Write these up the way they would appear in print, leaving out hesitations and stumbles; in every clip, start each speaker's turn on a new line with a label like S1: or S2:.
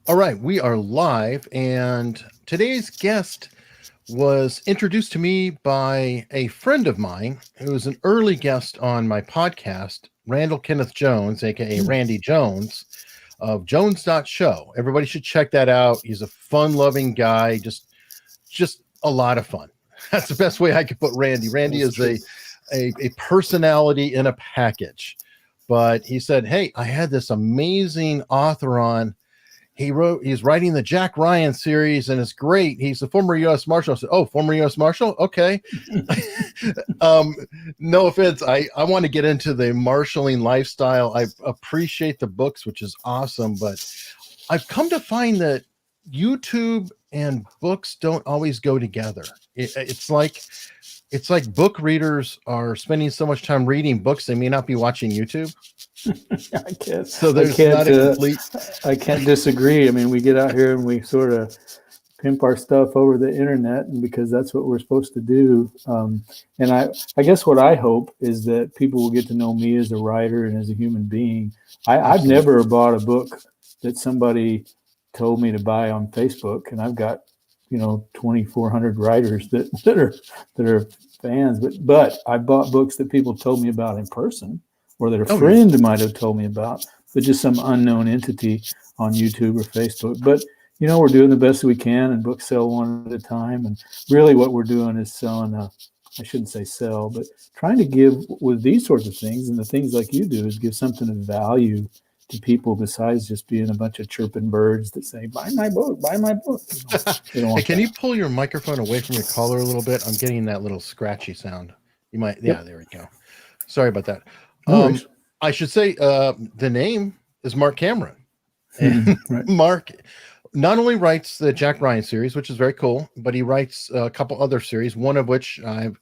S1: All right, we are live, and today's guest was introduced to me by a friend of mine who was an early guest on my podcast, Randall Kenneth Jones, aka Randy Jones of Jones.show. Everybody should check that out. He's a fun-loving guy, just a lot of fun. That's the best way I could put Randy. Randy is a personality in a package. But he said, "Hey, I had this amazing author on. He's writing the Jack Ryan series, and it's great. He's a former U.S. Marshal." I said, "Oh, former U.S. Marshal? Okay." No offense. I want to get into the marshaling lifestyle. I appreciate the books, which is awesome, but I've come to find that YouTube and books don't always go together. It's like book readers are spending so much time reading books, they may not be watching YouTube.
S2: I can't.
S1: So there's not a complete.
S2: I can't disagree. I mean, we get out here and we sort of pimp our stuff over the internet, and because that's what we're supposed to do. And I guess what I hope is that people will get to know me as a writer and as a human being. I've never bought a book that somebody told me to buy on Facebook, and I've got 2,400 writers that are fans. But I bought books that people told me about in person, or that a friend might have told me about, but just some unknown entity on YouTube or Facebook. But, we're doing the best we can, and books sell one at a time. And really what we're doing is selling, I shouldn't say sell, but trying to give with these sorts of things, and the things like you do, is give something of value to people besides just being a bunch of chirping birds that say, buy my book, buy my book.
S1: Hey, can you pull your microphone away from your collar a little bit? I'm getting that little scratchy sound. You might, yeah, there we go. Sorry about that. I should say the name is Marc Cameron. And right. Marc not only writes the Jack Ryan series, which is very cool, but he writes a couple other series, one of which I've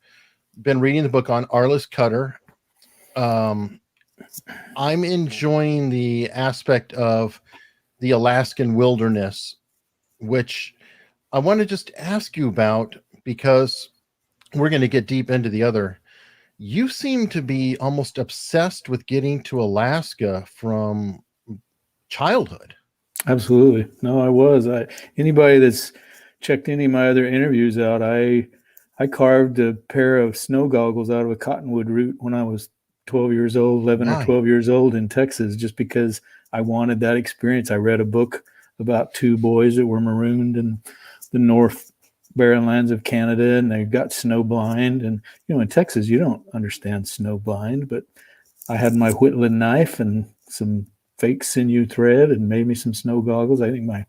S1: been reading the book on, Arliss Cutter. I'm enjoying the aspect of the Alaskan wilderness, which I want to just ask you about, because we're going to get deep into the other. You seem to be almost obsessed with getting to Alaska from childhood.
S2: Absolutely. No, I was. Anybody that's checked any of my other interviews out, I carved a pair of snow goggles out of a cottonwood root when I was 12 years old, 11 or 12 years old in Texas, just because I wanted that experience. I read a book about two boys that were marooned in the North barren lands of Canada, and they got snow blind. And in Texas you don't understand snow blind, but I had my whittling knife and some fake sinew thread and made me some snow goggles. I think my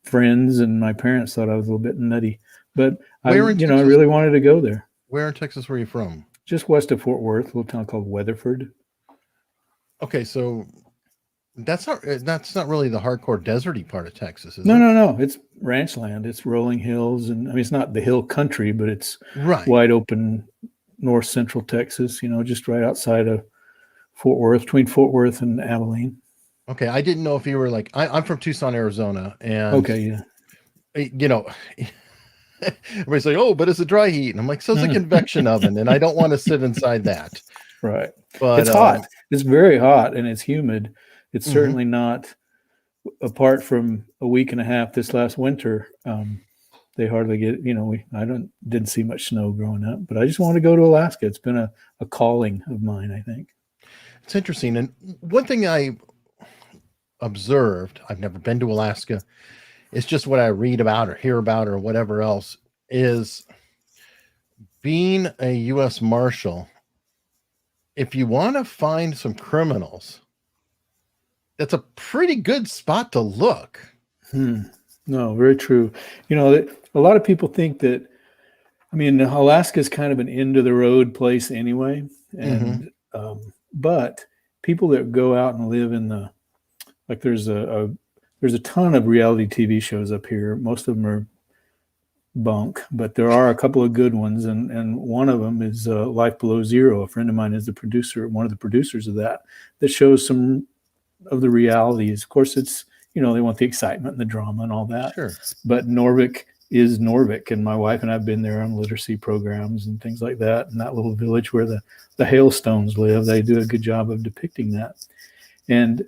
S2: friends and my parents thought I was a little bit nutty, but I really wanted to go there.
S1: Where in Texas were you from?
S2: Just west of Fort Worth, a little town called Weatherford.
S1: Okay, so that's not really the hardcore deserty part of Texas, is it?
S2: No. It's ranch land. It's rolling hills, and I mean, it's not the hill country, but it's wide open north central Texas. Just right outside of Fort Worth, between Fort Worth and Abilene.
S1: Okay, I didn't know if you were like I'm from Tucson, Arizona, and everybody's like, "Oh, but it's a dry heat," and I'm like, "So it's a convection oven," and I don't want to sit inside that.
S2: Right, but it's hot. It's very hot, and it's humid. It's certainly not, apart from a week and a half this last winter, they hardly get, didn't see much snow growing up, but I just want to go to Alaska. It's been a calling of mine, I think.
S1: It's interesting. And one thing I observed, I've never been to Alaska, it's just what I read about or hear about or whatever else, is being a U.S. Marshal. If you want to find some criminals, that's a pretty good spot to look.
S2: No, very true. A lot of people think that, Alaska is kind of an end of the road place anyway. And, but people that go out and live in there's a ton of reality TV shows up here. Most of them are bunk, but there are a couple of good ones. And one of them is Life Below Zero. A friend of mine is one of the producers of that shows some of the realities. Of course, it's, they want the excitement and the drama and all that.
S1: Sure.
S2: But Norvik is Norvik, and my wife and I've been there on literacy programs and things like that. And that little village where the Hailstones live, they do a good job of depicting that. And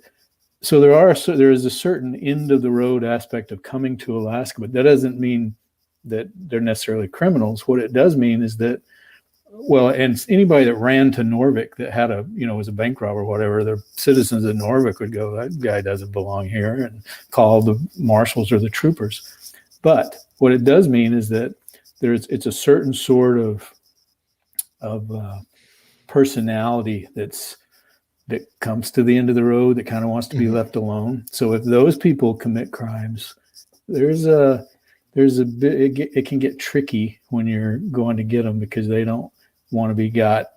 S2: So there is a certain end of the road aspect of coming to Alaska, but that doesn't mean that they're necessarily criminals. What it does mean is that, well, and anybody that ran to Norvik that had was a bank robber or whatever, the citizens of Norvik would go, that guy doesn't belong here, and call the marshals or the troopers. But what it does mean is that it's a certain sort of personality that comes to the end of the road, that kind of wants to be left alone. So if those people commit crimes, there's a bit, it can get tricky when you're going to get them, because they don't want to be got.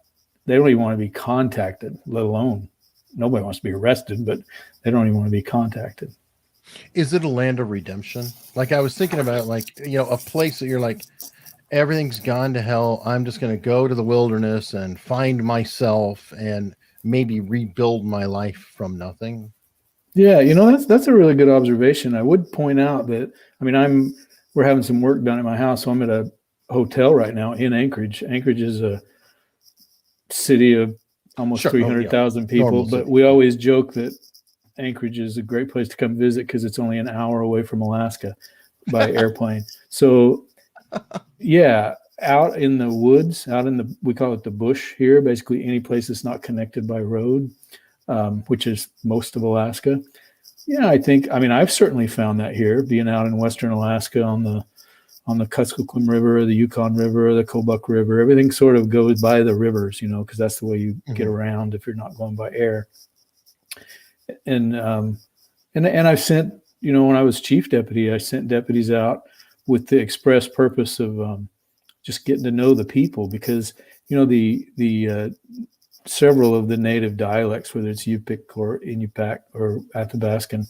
S2: They don't even want to be contacted, let alone, nobody wants to be arrested, but they don't even want to be contacted.
S1: Is it a land of redemption? Like, I was thinking about, like, a place that you're like, everything's gone to hell. I'm just going to go to the wilderness and find myself and maybe rebuild my life from nothing.
S2: Yeah, that's a really good observation. I would point out that, we're having some work done at my house, so I'm at a hotel right now in Anchorage. Anchorage is a city of almost 300,000 people, but we always joke that Anchorage is a great place to come visit because it's only an hour away from Alaska by airplane. So, yeah, out in the woods, we call it the bush here, basically any place that's not connected by road, which is most of Alaska. Yeah, I've certainly found that here, being out in Western Alaska on the Kuskokwim River, the Yukon River, the Kobuk River. Everything sort of goes by the rivers, because that's the way you get around if you're not going by air. And I've sent, when I was chief deputy, I sent deputies out with the express purpose of just getting to know the people, because the several of the native dialects, whether it's Yupik or Inupiaq or Athabaskan,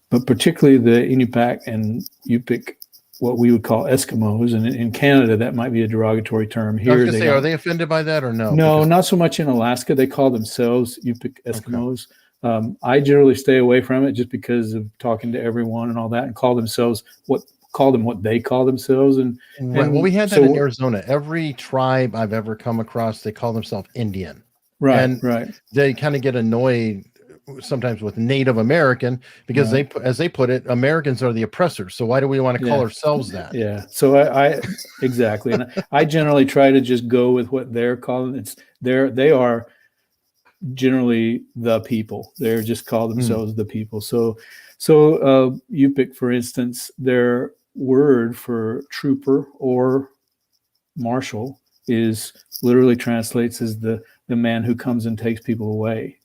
S2: but particularly the Inupiaq and Yupik, what we would call Eskimos, and in Canada that might be a derogatory term. Here,
S1: are they offended by that or no?
S2: No, not so much in Alaska. They call themselves Yupik Eskimos. Okay. I generally stay away from it just because of talking to everyone and all that, and call them what they call themselves. And
S1: well, we had that in Arizona. Every tribe I've ever come across, they call themselves Indian.
S2: Right.
S1: And they kind of get annoyed sometimes with Native American because as they put it, Americans are the oppressors. So why do we want to call ourselves that?
S2: Yeah. So I exactly. And I generally try to just go with what they're calling. They are generally the people. They're just call themselves the people. So Yupik, for instance, their word for trooper or marshal is literally translates as the man who comes and takes people away.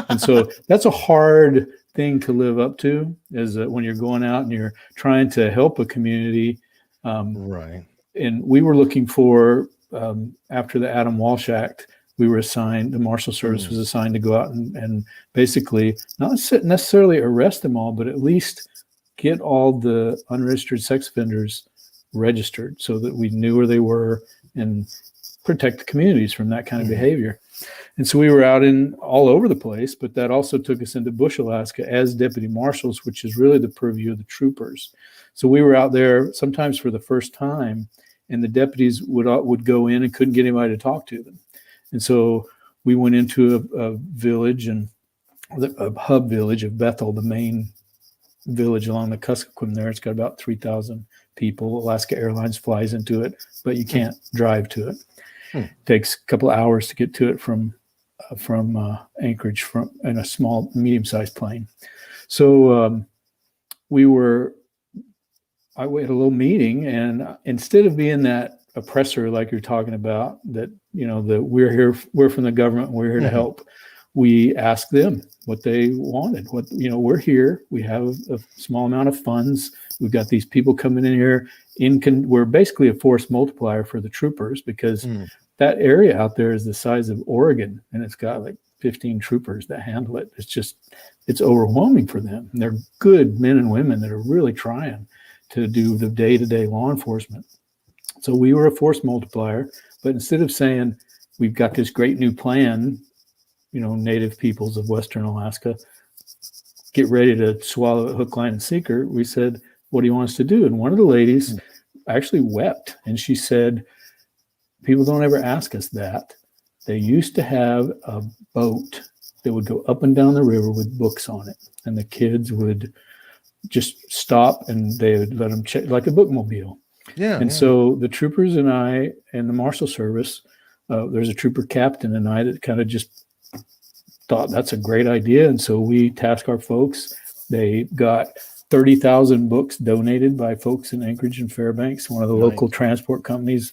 S2: And so that's a hard thing to live up to, is when you're going out and you're trying to help a community.
S1: Right.
S2: And we were looking for, after the Adam Walsh Act, we were assigned, the Marshal Service was assigned to go out and basically not necessarily arrest them all, but at least get all the unregistered sex offenders registered so that we knew where they were and protect the communities from that kind of behavior. And so we were out in all over the place, but that also took us into Bush, Alaska as deputy marshals, which is really the purview of the troopers. So we were out there sometimes for the first time, and the deputies would go in and couldn't get anybody to talk to them. And so we went into a village, and a hub village of Bethel, the main village along the Kuskokwim there. It's got about 3,000 people. Alaska Airlines flies into it, but you can't drive to it. It takes a couple of hours to get to it from Anchorage in a small, medium-sized plane. So I had a little meeting, and instead of being that oppressor like you're talking about, that that we're from the government, we're here to help, we asked them what they wanted. We're here, we have a small amount of funds, we've got these people coming in here. We're basically a force multiplier for the troopers, because that area out there is the size of Oregon, and it's got like 15 troopers that handle it. It's overwhelming for them. And they're good men and women that are really trying to do the day-to-day law enforcement. So we were a force multiplier, but instead of saying we've got this great new plan, native peoples of Western Alaska, get ready to swallow it hook, line, and sinker, we said, what do you want us to do? And one of the ladies actually wept, and she said, people don't ever ask us that. They used to have a boat that would go up and down the river with books on it. And the kids would just stop and they would let them check, like a bookmobile.
S1: Yeah.
S2: And so the troopers and I and the marshal service, there's a trooper captain and I that kind of just thought that's a great idea. And so we tasked our folks. They got 30,000 books donated by folks in Anchorage and Fairbanks. One of the local transport companies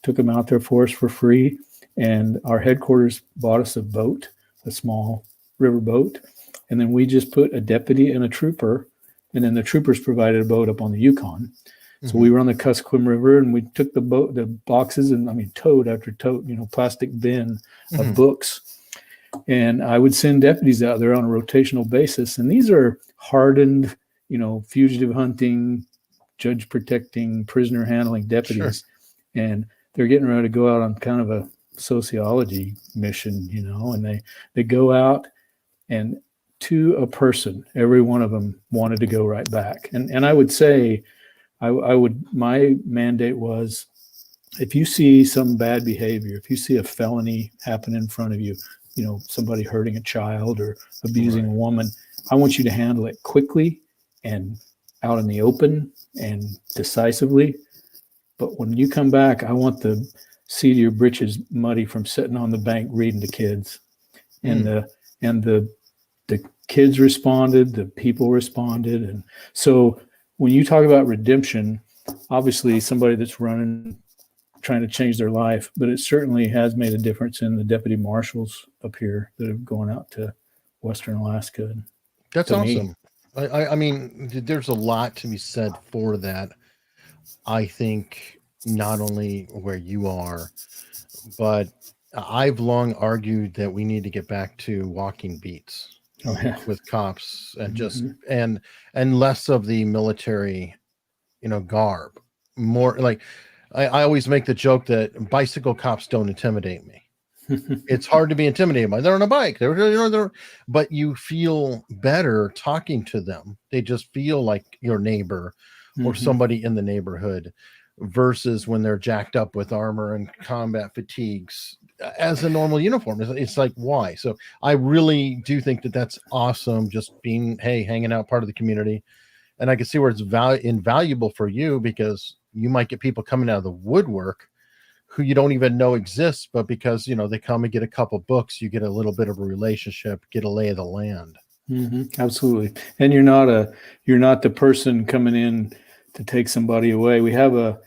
S2: took them out there for us for free. And our headquarters bought us a boat, a small river boat. And then we just put a deputy and a trooper. And then the troopers provided a boat up on the Yukon. So we were on the Kuskokwim River and we took the boxes and tote after tote, plastic bin of books. And I would send deputies out there on a rotational basis. And these are hardened, fugitive hunting, judge protecting, prisoner handling deputies. Sure. And they're getting ready to go out on kind of a sociology mission, and they go out and to a person, every one of them wanted to go right back. And I would say, my mandate was, if you see some bad behavior, if you see a felony happen in front of you, somebody hurting a child or abusing a woman, I want you to handle it quickly and out in the open and decisively. But when you come back, I want the seat of your britches muddy from sitting on the bank reading to kids. And the kids responded, the people responded. And so when you talk about redemption, obviously somebody that's running, trying to change their life, but it certainly has made a difference in the deputy marshals up here that have gone out to Western Alaska.
S1: That's awesome. I mean, there's a lot to be said for that. I think not only where you are, but I've long argued that we need to get back to walking beats. With cops and just and less of the military, garb. More like I always make the joke that bicycle cops don't intimidate me. It's hard to be intimidated by. They're on a bike. But you feel better talking to them. They just feel like your neighbor or somebody in the neighborhood, versus when they're jacked up with armor and combat fatigues as a normal uniform. It's like, why? So I really do think that that's awesome. Just being, hanging out, part of the community. And I can see where it's invaluable for you, because you might get people coming out of the woodwork who you don't even know exists, but because, they come and get a couple books, you get a little bit of a relationship, get a lay of the land.
S2: Absolutely. And you're not the person coming in to take somebody away. We have a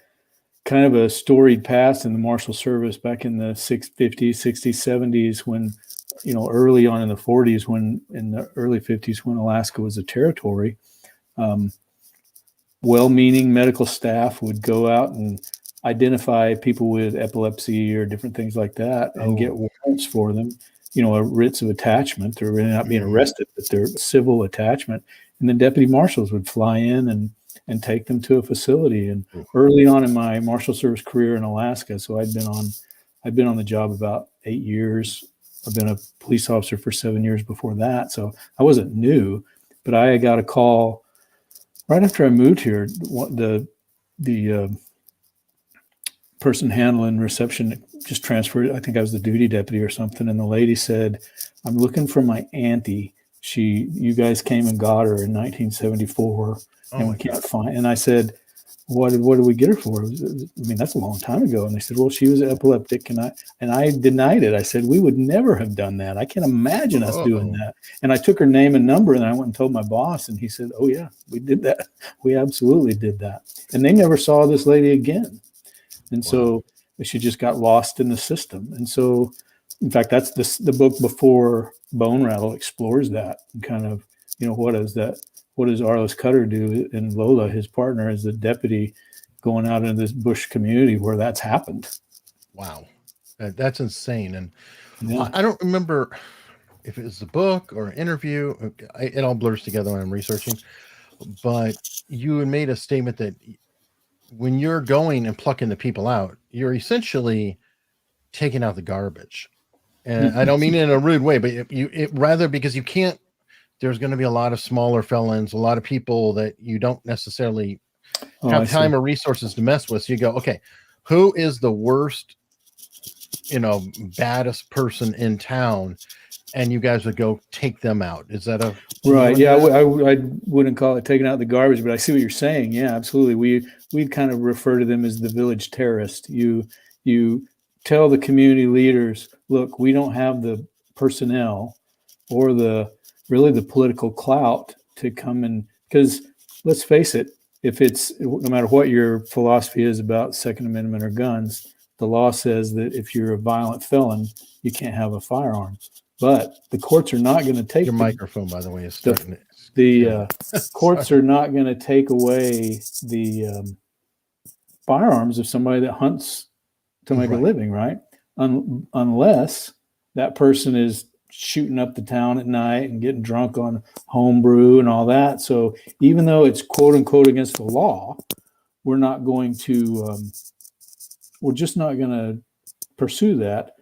S2: kind of a storied past in the Marshal Service back in the 50s, 60s, 70s, when, early on in the 40s, in the early 50s, when Alaska was a territory, well-meaning medical staff would go out and identify people with epilepsy or different things like that and get warrants for them, writs of attachment. They're really not being arrested, but they're civil attachment. And then deputy marshals would fly in and take them to a facility. And early on in my Marshal Service career in Alaska, so I'd been on the job about 8 years. I've been a police officer for 7 years before that. So I wasn't new, but I got a call right after I moved here. The person handling reception just transferred. I think I was the duty deputy or something. And the lady said, "I'm looking for my auntie. You guys came and got her in 1974. And we can't find." And I said, what did we get her for? That's a long time ago. And they said, well, she was epileptic. And I denied it. I said, we would never have done that. I can't imagine us doing that. And I took her name and number, and I went and told my boss, and he said, oh yeah, we did that. We absolutely did that. And they never saw this lady again. And so she just got lost in the system. And so, in fact, that's the book before Bone Rattle explores that and kind of, what is that? What does Arliss Cutter do? And Lola, his partner, is the deputy going out into this bush community where that's happened.
S1: Wow. That's insane. And I don't remember if it was a book or an interview. It all blurs together when I'm researching. But you had made a statement that when you're going and plucking the people out, you're essentially taking out the garbage. And I don't mean it in a rude way, but rather because you can't. There's going to be a lot of smaller felons, a lot of people that you don't necessarily have time or resources to mess with. So you go, okay, who is the worst, baddest person in town? and you guys would go take them out. Is that a
S2: Right? Yeah, I wouldn't call it taking out the garbage, but I see what you're saying. Yeah, absolutely. We kind of refer to them as the village terrorist. You tell the community leaders, look, we don't have the personnel or the political clout to come and, because let's face it, if it's no matter what your philosophy is about Second Amendment or guns, the law says that if you're a violent felon, you can't have a firearm. But the courts are not going to take
S1: your microphone, by the way, is starting
S2: the courts are not going to take away the firearms of somebody that hunts to make a living, right? Unless that person is shooting up the town at night and getting drunk on homebrew and all that. So even though it's quote unquote against the law, we're not going to, we're just not going to pursue that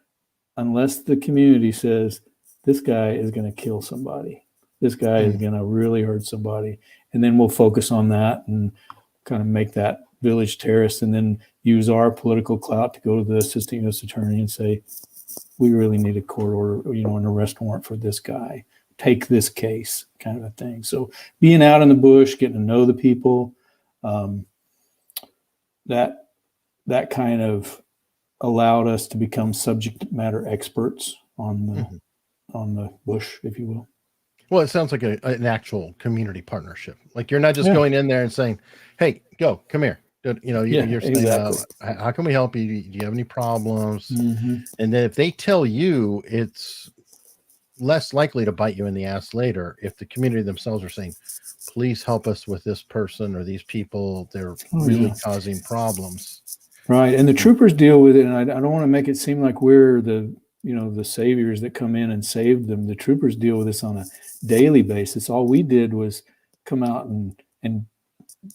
S2: unless the community says, this guy is going to kill somebody. This guy is going to really hurt somebody. And then we'll focus on that and kind of make that village terrorist, and then use our political clout to go to the assistant U.S. attorney and say, we really need a court order, an arrest warrant for this guy. Take this case, kind of a thing. So being out in the bush, getting to know the people, that kind of allowed us to become subject matter experts on the bush, if you will.
S1: Well, it sounds like an actual community partnership. Like you're not just going in there and saying, "Hey, come here." You're saying,
S2: exactly.
S1: "How can we help you? Do you have any problems?"
S2: Mm-hmm.
S1: And then if they tell you, it's less likely to bite you in the ass later if the community themselves are saying, "Please help us with this person or these people. They're really causing problems."
S2: Right, and the troopers deal with it, and I don't want to make it seem like we're the saviors that come in and save them. The troopers deal with this on a daily basis. All we did was come out and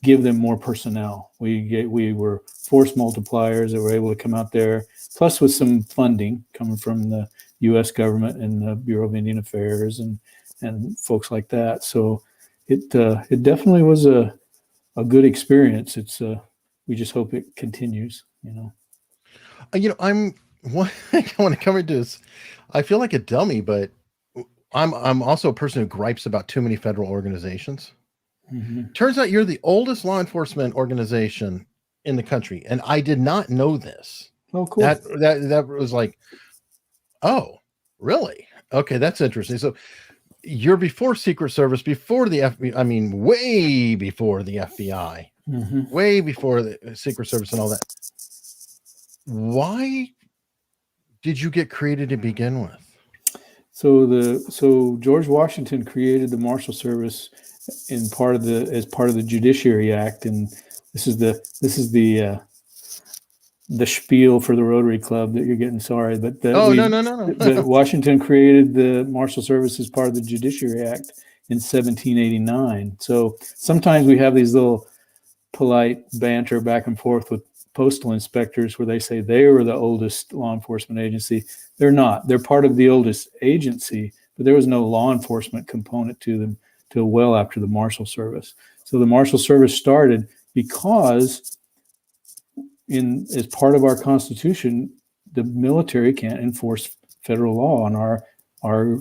S2: give them more personnel. We were force multipliers that were able to come out there, plus with some funding coming from the U.S. government and the Bureau of Indian Affairs and folks like that. So it definitely was a good experience. We just hope it continues.
S1: I want to come into this. I feel like a dummy, but I'm also a person who gripes about too many federal organizations. Mm-hmm. Turns out you're the oldest law enforcement organization in the country, and I did not know this.
S2: Oh, cool.
S1: That was like, oh, really? Okay, that's interesting. So you're before Secret Service, before the FBI. I mean, way before the FBI, way before the Secret Service and all that. Why did you get created to begin with?
S2: So George Washington created the Marshal Service as part of the Judiciary Act, and this is the spiel for the Rotary Club that you're getting. Sorry, but
S1: no.
S2: But Washington created the Marshal Service as part of the Judiciary Act in 1789. So sometimes we have these little polite banter back and forth with postal inspectors where they say they were the oldest law enforcement agency. They're not. They're part of the oldest agency, but there was no law enforcement component to them till well after the Marshal Service. So the Marshal Service started because as part of our Constitution, the military can't enforce federal law on our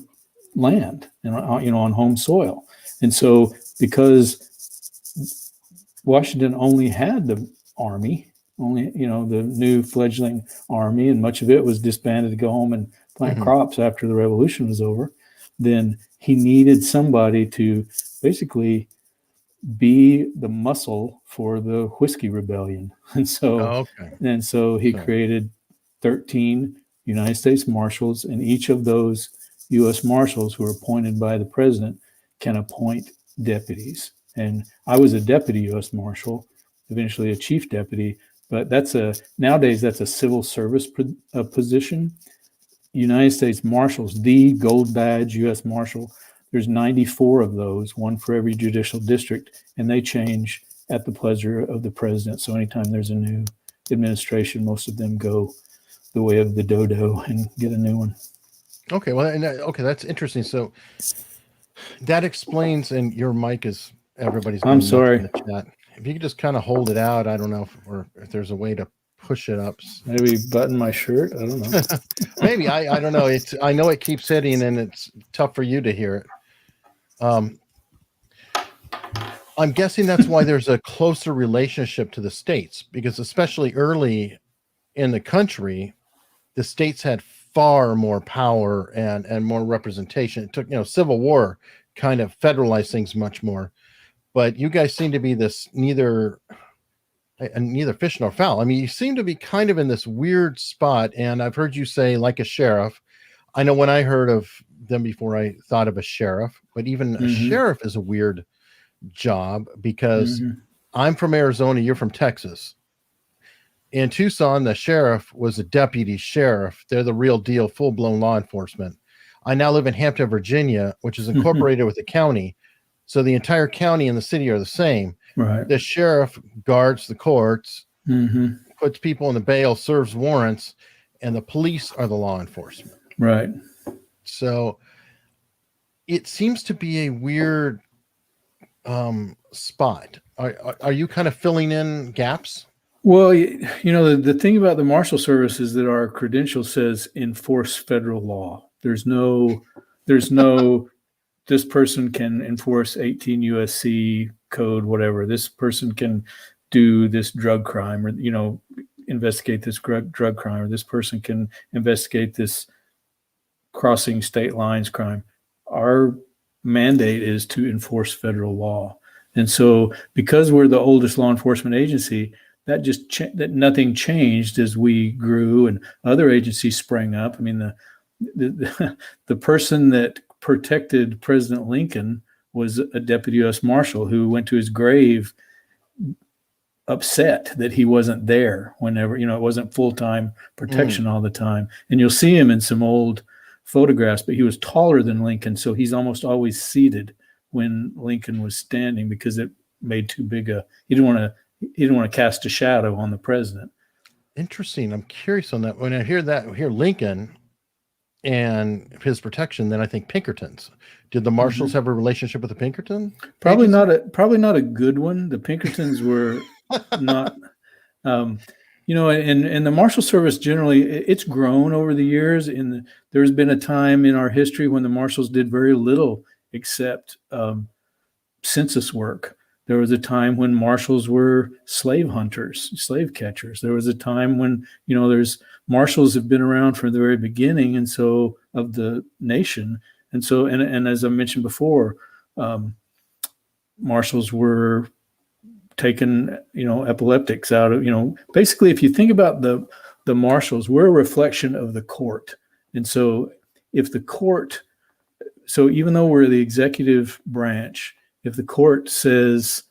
S2: land and on home soil. And so because Washington only had the Army, the new fledgling Army, and much of it was disbanded to go home and plant crops after the Revolution was over, then he needed somebody to basically be the muscle for the Whiskey Rebellion. And so he created 13 United States Marshals, and each of those U.S. Marshals who are appointed by the president can appoint deputies. And I was a deputy U.S. Marshal, eventually a chief deputy, but nowadays that's a civil service position. United States Marshals, the gold badge U.S. Marshal, there's 94 of those, one for every judicial district, and they change at the pleasure of the president. So anytime there's a new administration, most of them go the way of the dodo and get a new one.
S1: Okay, well, that's interesting. So that explains, and your mic is everybody's.
S2: I'm sorry.
S1: In the chat. If you could just kind of hold it out, I don't know if there's a way to push-ups.
S2: Maybe button my shirt. I don't know.
S1: Maybe I don't know. I know it keeps hitting, and it's tough for you to hear it. I'm guessing that's why there's a closer relationship to the states, because especially early in the country, the states had far more power and more representation. It took, Civil War kind of federalized things much more. But you guys seem to be this neither fish nor fowl. I mean, you seem to be kind of in this weird spot. And I've heard you say like a sheriff. I know when I heard of them before, I thought of a sheriff, but even a sheriff is a weird job, because I'm from Arizona, you're from Texas. In Tucson, the sheriff was a deputy sheriff. They're the real deal, full-blown law enforcement. I now live in Hampton, Virginia, which is incorporated with the county. So the entire county and the city are the same.
S2: Right.
S1: The sheriff guards the courts, puts people in the bail, serves warrants, and the police are the law enforcement.
S2: Right.
S1: So it seems to be a weird spot. Are you kind of filling in gaps?
S2: Well, the thing about the Marshal Service is that our credential says enforce federal law. There's no this person can enforce 18 USC code, whatever. This person can do this drug crime, or investigate this drug crime, or this person can investigate this crossing state lines crime. Our mandate is to enforce federal law. And so because we're the oldest law enforcement agency, that that nothing changed as we grew and other agencies sprang up. I mean, the person that protected President Lincoln was a deputy U.S. Marshal who went to his grave upset that he wasn't there whenever, it wasn't full-time protection all the time. And you'll see him in some old photographs, but he was taller than Lincoln, so he's almost always seated when Lincoln was standing, because it made too big he didn't want to cast a shadow on the president.
S1: Interesting. I'm curious on that. When I hear Lincoln and his protection, then I think Pinkertons. Did the Marshals have a relationship with the Pinkerton?
S2: Probably not a good one. The Pinkertons were not. And the Marshal Service generally, it's grown over the years. There's been a time in our history when the Marshals did very little except census work. There was a time when Marshals were slave hunters, slave catchers. There was a time when, Marshals have been around from the very beginning, and so of the nation. And so, and as I mentioned before, Marshals were taking, epileptics out of, basically, if you think about the Marshals, we're a reflection of the court. And so if the court, so even though we're the executive branch, if the court says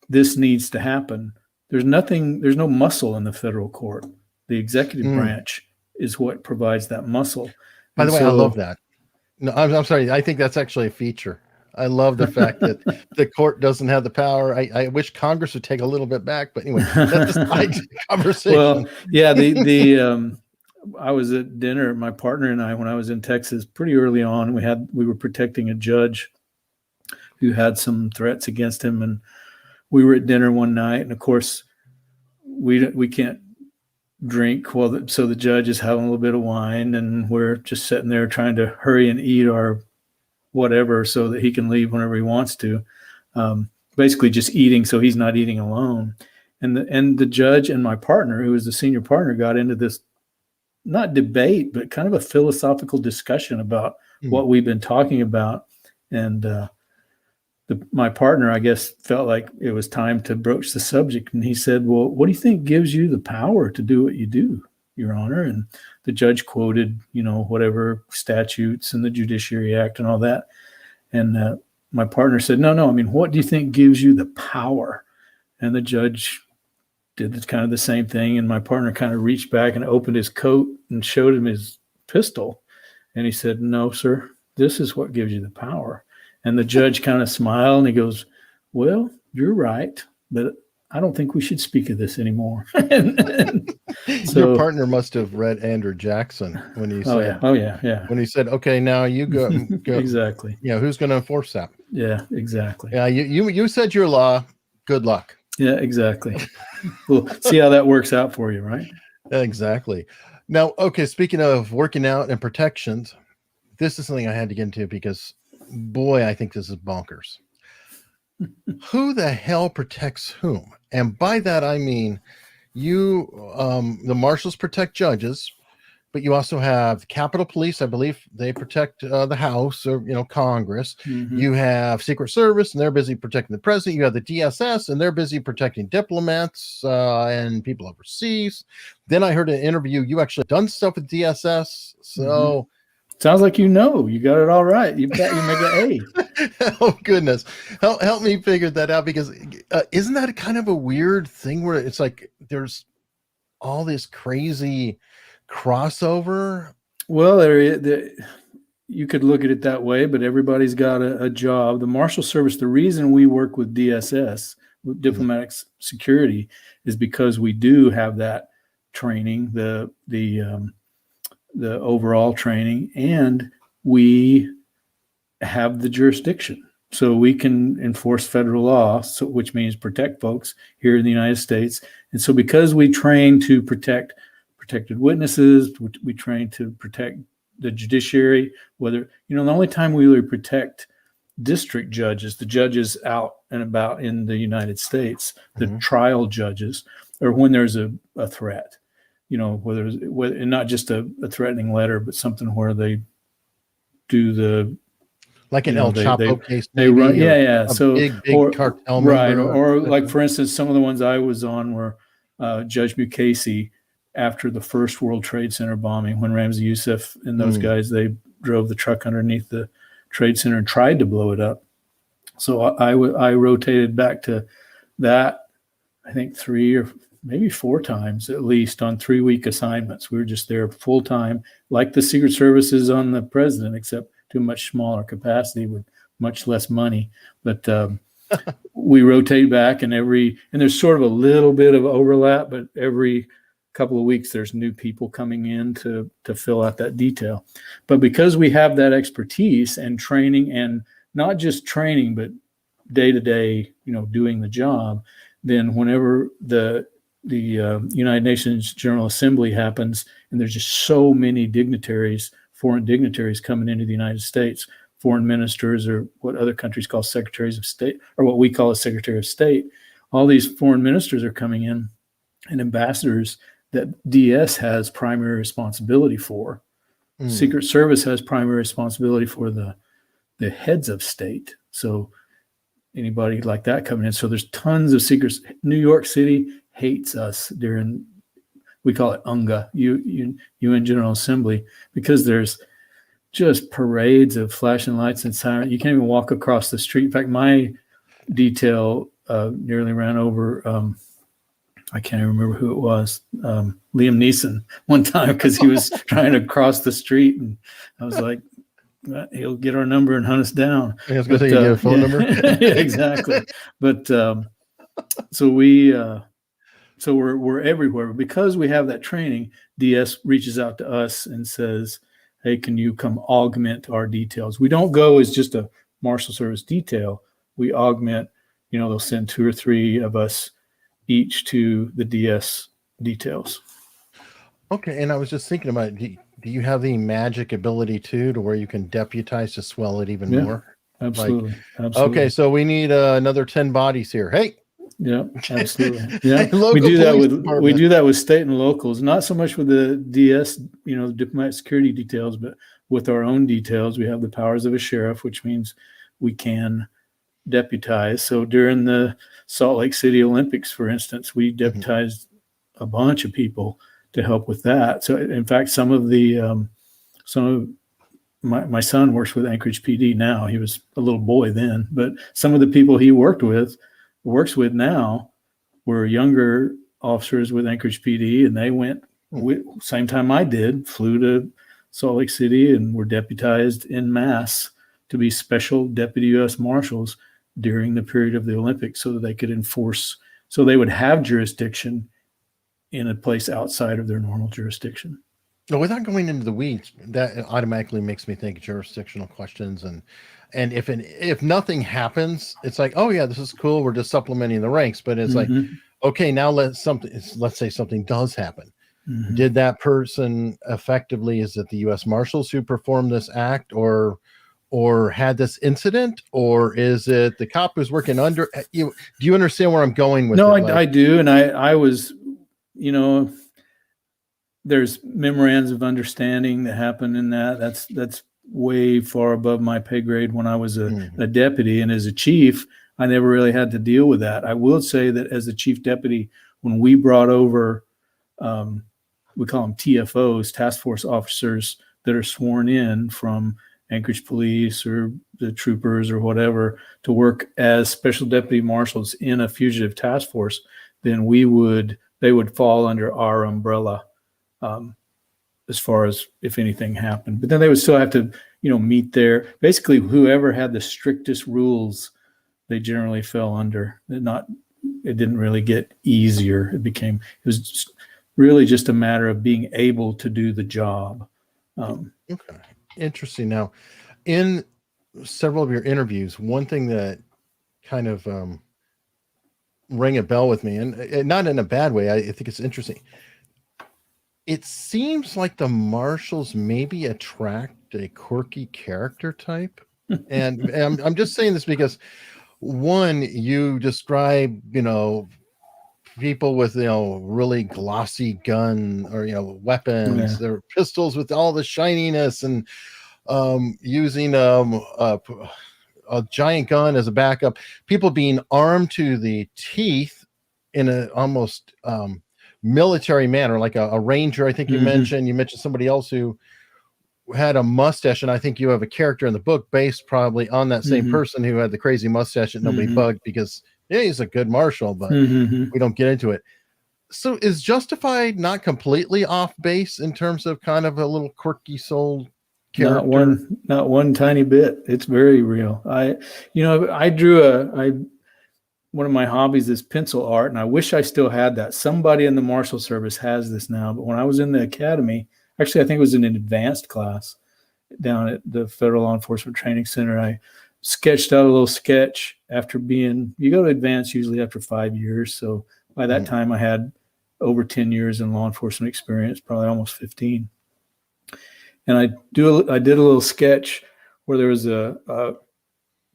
S2: this needs to happen, there's no muscle in the federal court. The executive branch is what provides that muscle.
S1: By the way, I love that. No, I'm sorry. I think that's actually a feature. I love the fact that the court doesn't have the power. I wish Congress would take a little bit back, but anyway, that's a side conversation.
S2: Well, yeah, I was at dinner, my partner and I, when I was in Texas pretty early on. We were protecting a judge who had some threats against him, and we were at dinner one night, and of course we can't drink. Well, so the judge is having a little bit of wine, and we're just sitting there trying to hurry and eat our whatever so that he can leave whenever he wants to. Basically just eating so he's not eating alone. And the judge and my partner, who was the senior partner, got into this, not debate, but kind of a philosophical discussion about what we've been talking about. And my partner, I guess, felt like it was time to broach the subject. And he said, well, what do you think gives you the power to do what you do, Your Honor? And the judge quoted, whatever statutes and the Judiciary Act and all that. And my partner said, no, I mean, what do you think gives you the power? And the judge did kind of the same thing. And my partner kind of reached back and opened his coat and showed him his pistol. And he said, no, sir, this is what gives you the power. And the judge kind of smiled and he goes, well, you're right, but I don't think we should speak of this anymore. So,
S1: your partner must have read Andrew Jackson when he said,
S2: oh yeah.
S1: When he said, okay, now you go.
S2: Exactly.
S1: Yeah. Who's going to enforce that?
S2: Yeah, exactly.
S1: Yeah. You said your law. Good luck.
S2: Yeah, exactly. We'll see how that works out for you, right?
S1: Exactly. Now, okay, speaking of working out and protections, this is something I had to get into because, boy, I think this is bonkers. Who the hell protects whom? And by that, I mean you, the marshals protect judges, but you also have the Capitol Police. I believe they protect the House or Congress.
S2: Mm-hmm.
S1: You have Secret Service, and they're busy protecting the president. You have the DSS, and they're busy protecting diplomats and people overseas. Then I heard an interview. You actually done stuff with DSS, so
S2: sounds like you got it all right. You make an A.
S1: oh goodness, help me figure that out, because isn't that kind of a weird thing where it's like there's all this crazy crossover?
S2: Well, you could look at it that way, but everybody's got a job. The Marshal Service, the reason we work with DSS, with diplomatic security, is because we do have that training, the overall training, and we have the jurisdiction. So we can enforce federal law, which means protect folks here in the United States. And so because we train to protect protected witnesses, we train to protect the judiciary, whether, the only time we really protect district judges, the judges out and about in the United States, the trial judges, or when there's a threat, whether and not just a threatening letter, but something where they do the,
S1: like an El Chapo case,
S2: they run, yeah. So
S1: big cartel
S2: right,
S1: member.
S2: or like for instance, some of the ones I was on were Judge Mukasey after the first World Trade Center bombing, when Ramzi Youssef and those guys, they drove the truck underneath the Trade Center and tried to blow it up. So I rotated back to that, I think 3 or maybe 4 times at least, on 3-week assignments. We were just there full time, like the Secret Service is on the president, except to a much smaller capacity with much less money. But we rotate back, and there's sort of a little bit of overlap, but every couple of weeks there's new people coming in to fill out that detail. But because we have that expertise and training, and not just training, but day to day, doing the job, then whenever the United Nations General Assembly happens, and there's just so many dignitaries, foreign dignitaries coming into the United States, foreign ministers, or what other countries call secretaries of state, or what we call a secretary of state, all these foreign ministers are coming in, and ambassadors that DS has primary responsibility for. Secret Service has primary responsibility for the heads of state. So anybody like that coming in. So there's tons of secrets. New York City hates us during, we call it UNGA, UN General Assembly, because there's just parades of flashing lights and sirens. You can't even walk across the street. In fact, my detail nearly ran over, I can't even remember who it was, Liam Neeson one time, because he was trying to cross the street, and I was like, he'll get our number and hunt us down.
S1: I was going to say, you get a phone number.
S2: Yeah, exactly. But so we're everywhere. But because we have that training, DS reaches out to us and says, hey, can you come augment our details? We don't go as just a Marshal Service detail. We augment, they'll send 2 or 3 of us each to the DS details.
S1: Okay, and I was just thinking about, do you have the magic ability to where you can deputize to swell it even more?
S2: Absolutely.
S1: Okay, so we need another 10 bodies here. Hey.
S2: Yeah, absolutely. Yeah, we do that with state and locals. Not so much with the DS, diplomatic security details, but with our own details. We have the powers of a sheriff, which means we can deputize. So during the Salt Lake City Olympics, for instance, we deputized a bunch of people to help with that. So in fact, some of my son works with Anchorage PD now. He was a little boy then, but some of the people he works with now were younger officers with Anchorage PD, and they went same time I did, flew to Salt Lake City and were deputized en masse to be special deputy U.S. Marshals during the period of the Olympics, so that they could enforce, so they would have jurisdiction in a place outside of their normal jurisdiction.
S1: No, without going into the weeds, that automatically makes me think jurisdictional questions. And And if nothing happens, it's like, oh yeah, this is cool. We're just supplementing the ranks. But it's like, okay, now let's say something does happen. Did that person effectively, is it the U.S. Marshals who performed this act or had this incident, or is it the cop who's working under you? Do you understand where I'm going with
S2: No,
S1: it?
S2: I do. And I was, there's memorandums of understanding that happen in that. That's way far above my pay grade when I was a deputy. And as a chief, I never really had to deal with that. I will say that as a chief deputy, when we brought over, we call them TFOs, task force officers that are sworn in from Anchorage Police or the troopers or whatever to work as special deputy marshals in a fugitive task force, then they would fall under our umbrella as far as if anything happened. But then they would still have to, meet basically whoever had the strictest rules, they generally fell under. It didn't really get easier. It was really just a matter of being able to do the job.
S1: Okay. Interesting. Now, in several of your interviews, one thing that kind of rang a bell with me, and not in a bad way, I think it's interesting. It seems like the marshals maybe attract a quirky character type. And I'm just saying this because, one, you describe, people with, really glossy gun or, weapons, their pistols with all the shininess, and using a giant gun as a backup, people being armed to the teeth in a almost military manner, like a ranger. I think you mentioned somebody else who had a mustache, and I think you have a character in the book based probably on that same person who had the crazy mustache that nobody bugged because he's a good marshal, but we don't get into it. So is Justified not completely off base in terms of kind of a little quirky soul character?
S2: Not one tiny bit. It's very real. One of my hobbies is pencil art, and I wish I still had that. Somebody in the Marshal Service has this now, but when I was in the academy, actually, I think it was in an advanced class down at the Federal Law Enforcement Training Center, I sketched out a little sketch you go to advanced usually after 5 years. So by that time I had over 10 years in law enforcement experience, probably almost 15. And I did a little sketch where there was a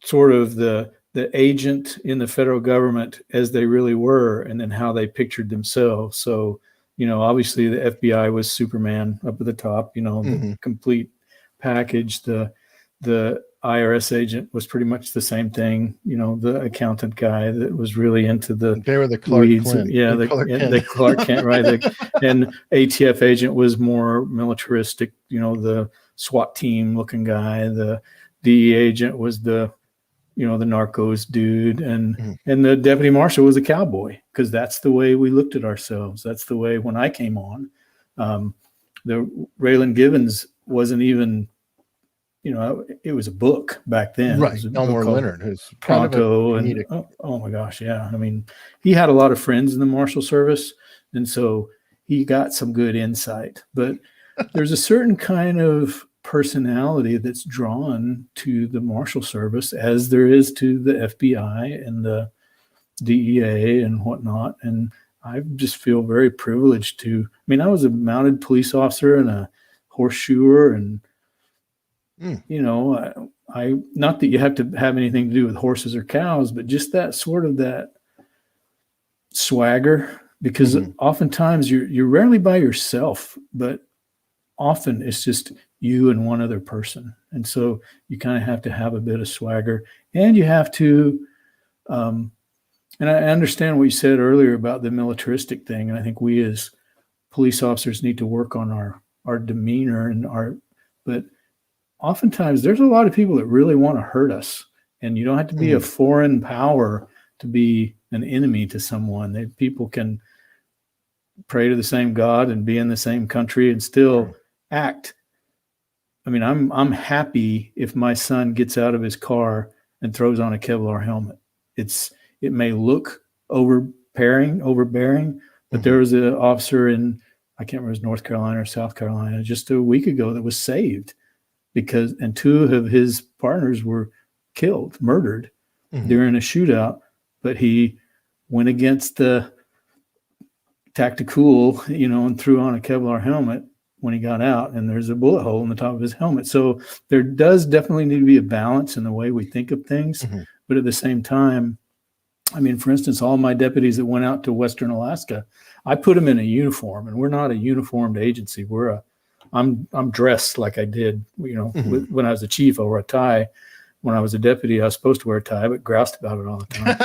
S2: sort of the agent in the federal government as they really were, and then how they pictured themselves. So, obviously the FBI was Superman up at the top, the complete package. The IRS agent was pretty much the same thing. The accountant guy that was really into
S1: they were the Clark
S2: weeds.
S1: Kent.
S2: Yeah, the Clark Kent, right? And ATF agent was more militaristic. The SWAT team looking guy. The DE agent was the narcos dude, and the deputy marshal was a cowboy, because that's the way we looked at ourselves. That's the way when I came on. The Raylan Givens wasn't even, it was a book back then.
S1: Right. Elmore Leonard, who's
S2: Pronto, and oh my gosh, yeah. I mean, he had a lot of friends in the Marshal Service, and so he got some good insight. But there's a certain kind of personality that's drawn to the Marshal Service, as there is to the FBI and the DEA and whatnot. And I just feel very privileged I was a mounted police officer and a horseshoer, and I not that you have to have anything to do with horses or cows, but just that sort of that swagger, because oftentimes you're rarely by yourself, but often it's just you and one other person. And so you kind of have to have a bit of swagger, and you have to, and I understand what you said earlier about the militaristic thing. And I think we as police officers need to work on our demeanor but oftentimes there's a lot of people that really want to hurt us, and you don't have to be a foreign power to be an enemy to someone. People can pray to the same God and be in the same country and still act. I'm happy if my son gets out of his car and throws on a Kevlar helmet. It may look overbearing, but there was an officer in, I can't remember, it was North Carolina or South Carolina, just a week ago, that was saved and two of his partners were murdered during a shootout, but he went against the tactical, and threw on a Kevlar helmet when he got out, and there's a bullet hole in the top of his helmet. So there does definitely need to be a balance in the way we think of things. But at the same time, I mean, for instance, all my deputies that went out to Western Alaska, I put them in a uniform, and we're not a uniformed agency. I'm dressed like I did, when I was a chief. I wore a tie. When I was a deputy, I was supposed to wear a tie, but groused about it all the time.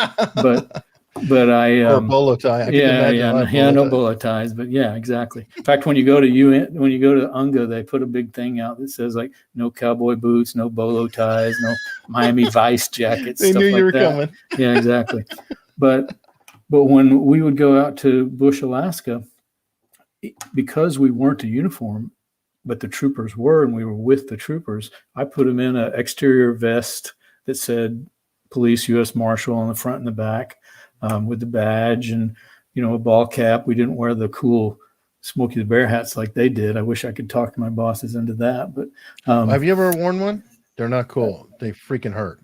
S2: But I
S1: or a bolo tie.
S2: No bolo ties, but yeah, exactly. In fact, when you go to UNGA, they put a big thing out that says like no cowboy boots, no bolo ties, no Miami Vice jackets.
S1: They
S2: stuff
S1: knew
S2: like
S1: you were
S2: that.
S1: coming.
S2: Yeah, exactly. But when we would go out to Bush, Alaska, because we weren't a uniform, but the troopers were, and we were with the troopers, I put them in an exterior vest that said police, U.S. Marshal on the front and the back, with the badge and, a ball cap. We didn't wear the cool Smokey the Bear hats like they did. I wish I could talk to my bosses into that. But
S1: have you ever worn one? They're not cool. They freaking hurt.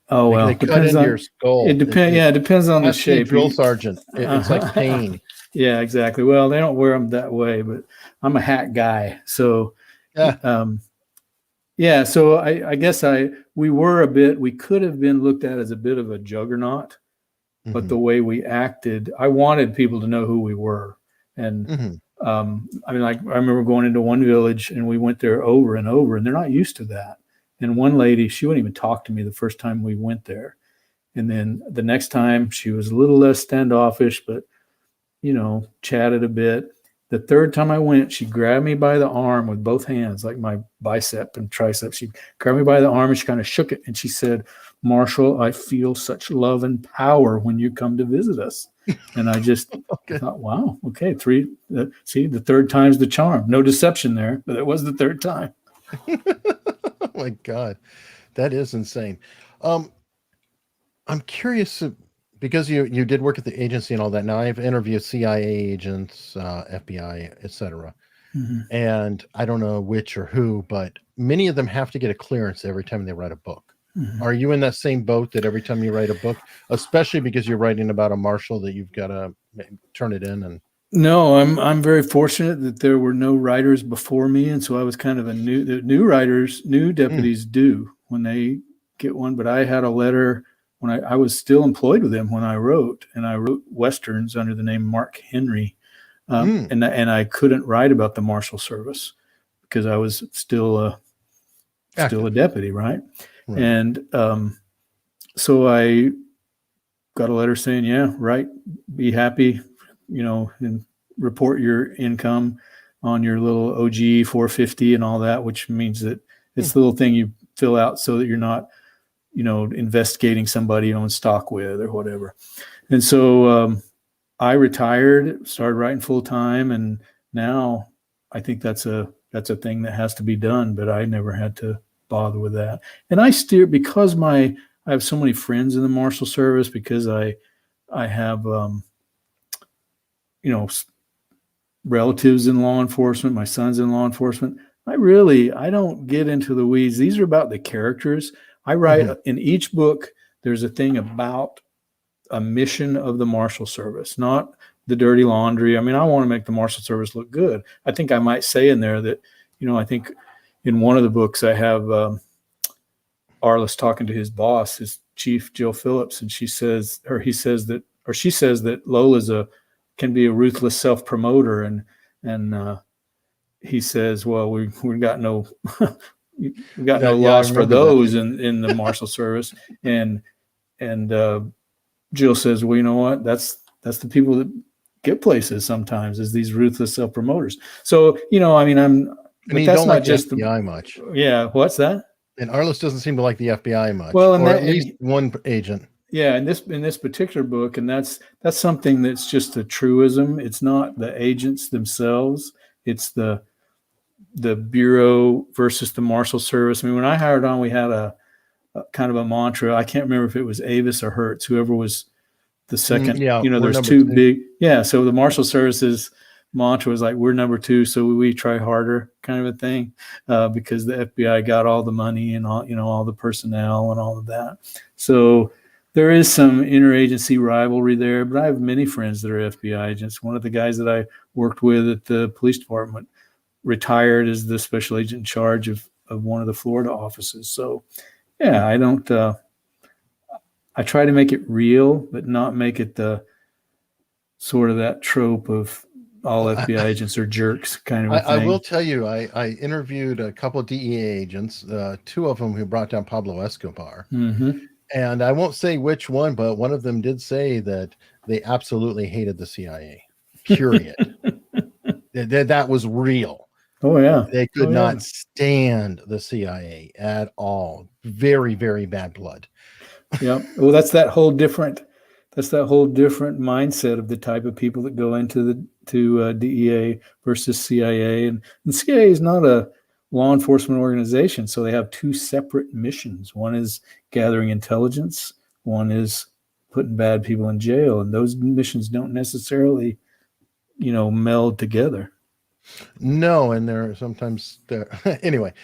S2: Oh, well,
S1: they cut into your skull.
S2: It depends. Yeah, it depends on the shape.
S1: Drill sergeant. It's like pain.
S2: Yeah, exactly. Well, they don't wear them that way, but I'm a hat guy. So, so I guess we could have been looked at as a bit of a juggernaut, but the way we acted, I wanted people to know who we were. And I remember going into one village, and we went there over and over, and they're not used to that. And one lady, she wouldn't even talk to me the first time we went there. And then the next time she was a little less standoffish, but, chatted a bit. The third time I went, she grabbed me by the arm with both hands, like my bicep and tricep. She grabbed me by the arm and she kind of shook it. And she said, "Marshal, I feel such love and power when you come to visit us." And I just thought, wow, okay, the third time's the charm. No deception there, but it was the third time.
S1: Oh my God, that is insane. I'm curious because you did work at the agency and all that. Now I've interviewed CIA agents, FBI, etc. And I don't know which or who, but many of them have to get a clearance every time they write a book. Are you in that same boat that every time you write a book, especially because you're writing about a marshal, that you've got to turn it in? And
S2: no, I'm very fortunate that there were no writers before me, and so I was kind of new deputies do when they get one. But I had a letter when I was still employed with them when I wrote Westerns under the name Mark Henry, and I couldn't write about the Marshal Service because I was still a deputy, right? And so I got a letter saying, yeah, right, be happy, and report your income on your little OG 450 and all that, which means that it's the little thing you fill out so that you're not, investigating somebody you own stock with or whatever. And so I retired, started writing full time, and now I think that's a thing that has to be done, but I never had to bother with that. And I steer because I have so many friends in the Marshal Service, because I have relatives in law enforcement, my son's in law enforcement. I don't get into the weeds. These are about the characters. I write in each book, there's a thing about a mission of the Marshal Service, not the dirty laundry. I mean, I want to make the Marshal Service look good. I think I might say in there that, I think in one of the books I have Arliss talking to his boss, his chief, Jill Phillips, and she says that Lola can be a ruthless self-promoter, and he says, well, we've got no we got no loss for those in the Marshal Service, and Jill says, well, you know what, that's the people that get places sometimes, is these ruthless self-promoters. So but that's not just
S1: the FBI much.
S2: Yeah, what's that?
S1: And Arliss doesn't seem to like the FBI much.
S2: Well,
S1: at least one agent.
S2: Yeah, in this particular book, and that's something that's just a truism. It's not the agents themselves. It's the Bureau versus the Marshal Service. I mean, when I hired on, we had a kind of a mantra. I can't remember if it was Avis or Hertz, whoever was the second. There's two big. Yeah, so the Marshal Service is mantra was like, we're number two, so we try harder, kind of a thing, because the FBI got all the money and all, all the personnel and all of that. So there is some interagency rivalry there, but I have many friends that are FBI agents. One of the guys that I worked with at the police department retired as the special agent in charge of one of the Florida offices. So yeah, I don't, I try to make it real, but not make it the sort of that trope of all FBI agents are jerks kind of a thing.
S1: I will tell you, I interviewed a couple of DEA agents, two of them who brought down Pablo Escobar.
S2: Mm-hmm.
S1: And I won't say which one, but one of them did say that they absolutely hated the CIA, period. that was real.
S2: Oh, yeah.
S1: They could not stand the CIA at all. Very, very bad blood.
S2: Yeah. Well, that's that whole different mindset of the type of people that go into the DEA versus CIA. And CIA is not a law enforcement organization, so they have two separate missions. One is gathering intelligence, one is putting bad people in jail, and those missions don't necessarily, meld together.
S1: No, and there sometimes anyway,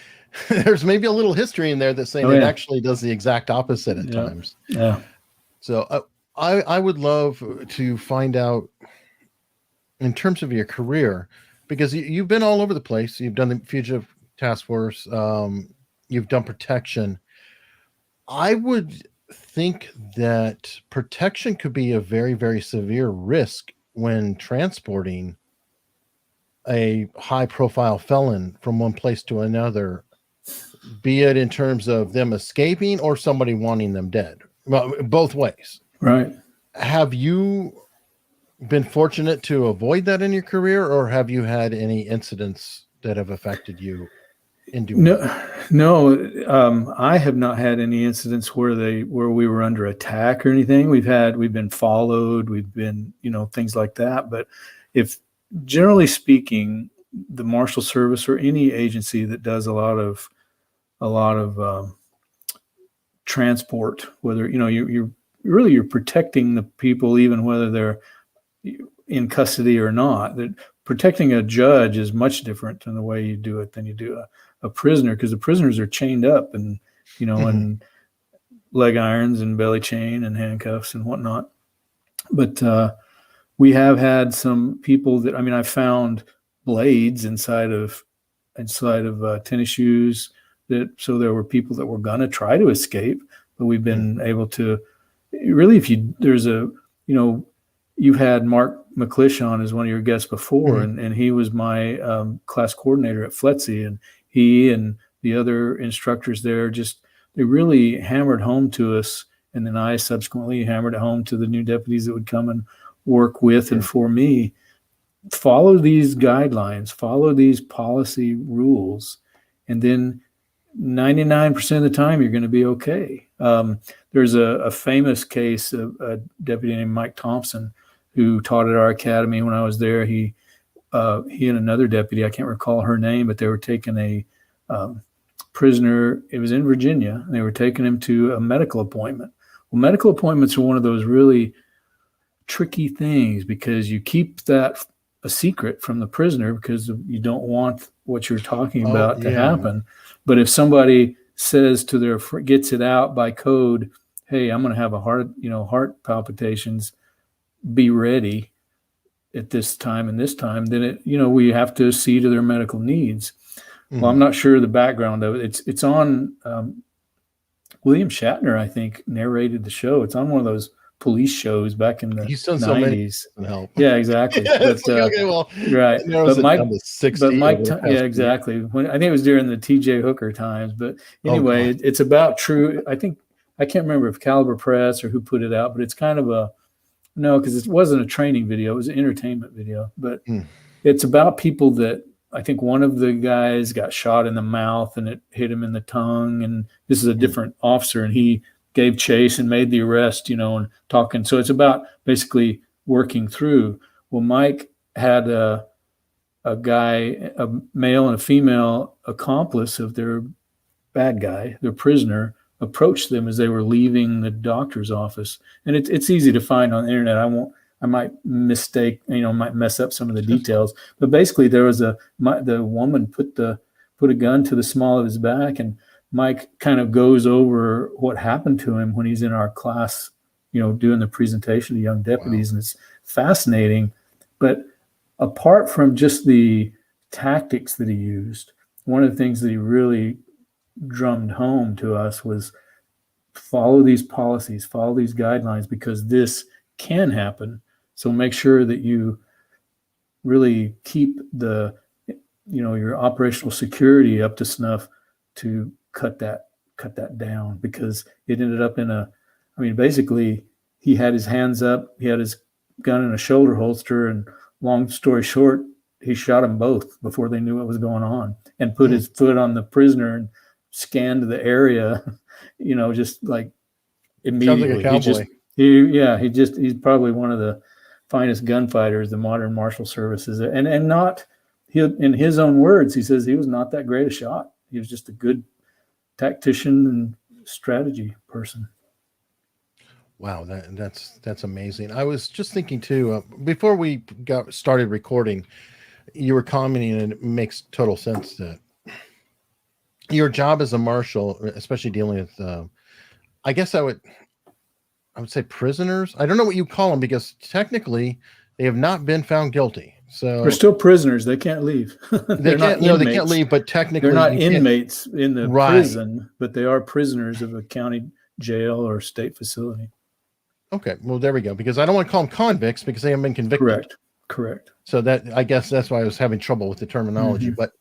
S1: there's maybe a little history in there that's saying it actually does the exact opposite at times.
S2: Yeah.
S1: So I would love to find out in terms of your career, because you've been all over the place. You've done the fugitive task force. You've done protection. I would think that protection could be a very, very severe risk when transporting a high profile felon from one place to another, be it in terms of them escaping or somebody wanting them dead. Well, both ways.
S2: Right.
S1: Have you been fortunate to avoid that in your career, or have you had any incidents that have affected you in doing
S2: No, I have not had any incidents where we were under attack or anything. We've been followed, we've been, things like that. But if generally speaking, the Marshal Service or any agency that does a lot of transport, whether, you're protecting the people, even whether they're in custody or not. That protecting a judge is much different than the way you do it than you do a prisoner, because the prisoners are chained up and, and leg irons and belly chain and handcuffs and whatnot. But we have had some people that, I found blades inside of tennis shoes, so there were people that were going to try to escape, but we've been able to really, you've had Mark McClish on as one of your guests before, and he was my class coordinator at FLETC, and he and the other instructors there they really hammered home to us, and then I subsequently hammered it home to the new deputies that would come and work with and for me. Follow these guidelines, follow these policy rules, and then 99% of the time you're going to be okay. There's a famous case of a deputy named Mike Thompson who taught at our academy when I was there. He and another deputy, I can't recall her name, but they were taking a prisoner. It was in Virginia, and they were taking him to a medical appointment. Well, medical appointments are one of those really tricky things, because you keep that a secret from the prisoner because you don't want what you're talking about to happen. But if somebody says to gets it out by code, hey, I'm going to have a heart palpitations, be ready at this time and this time, then we have to see to their medical needs. Well, I'm not sure the background of it. It's on William Shatner, I think, narrated the show. It's on one of those police shows back in the 90s. Yeah, exactly. But,
S1: okay, well,
S2: right. But Mike,
S1: yeah,
S2: exactly. I think it was during the TJ Hooker times. But anyway, it's about true. I can't remember if Caliber Press or who put it out, but it's kind of because it wasn't a training video. It was an entertainment video. But it's about people that, I think one of the guys got shot in the mouth and it hit him in the tongue. And this is a different officer, and he gave chase and made the arrest, and talking. So it's about basically working through. Well, Mike had a guy, a male and a female accomplice of their bad guy, their prisoner, approached them as they were leaving the doctor's office. And it's easy to find on the internet. I might mistake, might mess up some of the details, but basically there was the woman put a gun to the small of his back, and Mike kind of goes over what happened to him when he's in our class, doing the presentation to young deputies. Wow. And it's fascinating. But apart from just the tactics that he used, one of the things that he really drummed home to us was follow these policies, follow these guidelines, because this can happen. So make sure that you really keep your operational security up to snuff to cut that down, because it ended up basically he had his hands up, he had his gun in a shoulder holster, and long story short, he shot them both before they knew what was going on, and put his foot on the prisoner and scanned the area, just like immediately.
S1: Sounds like a cowboy.
S2: He's probably one of the finest gunfighters the modern marshal services, and not, in his own words, he says he was not that great a shot. He was just a good tactician and strategy person.
S1: Wow, that's amazing. I was just thinking too, before we got started recording, you were commenting, and it makes total sense that your job as a marshal, especially dealing with, I guess I would say prisoners. I don't know what you call them, because technically they have not been found guilty. So
S2: they're still prisoners. They can't leave.
S1: They can't leave, but technically
S2: they're not inmates in the prison, but they are prisoners of a county jail or state facility.
S1: Okay, well, there we go. Because I don't want to call them convicts, because they haven't been convicted.
S2: Correct.
S1: So I guess that's why I was having trouble with the terminology. Mm-hmm. But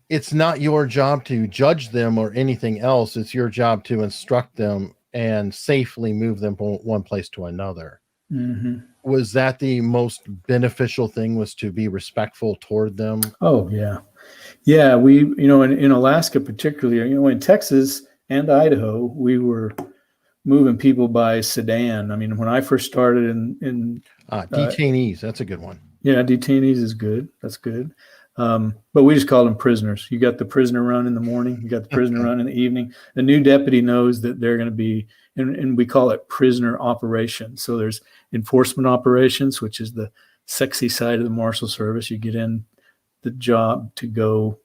S1: it's not your job to judge them or anything else. It's your job to instruct them and safely move them from one place to another.
S2: Mm-hmm.
S1: Was that the most beneficial thing, was to be respectful toward them?
S2: Oh, yeah. Yeah, we, in Alaska particularly, in Texas and Idaho, we were moving people by sedan. I mean, when I first started in
S1: detainees, that's a good one.
S2: Yeah, detainees is good. That's good. But we just called them prisoners. You got the prisoner run in the morning, you got the prisoner run in the evening. The new deputy knows that they're going to be, and we call it prisoner operations. So there's enforcement operations, which is the sexy side of the marshal service. You get in the job to go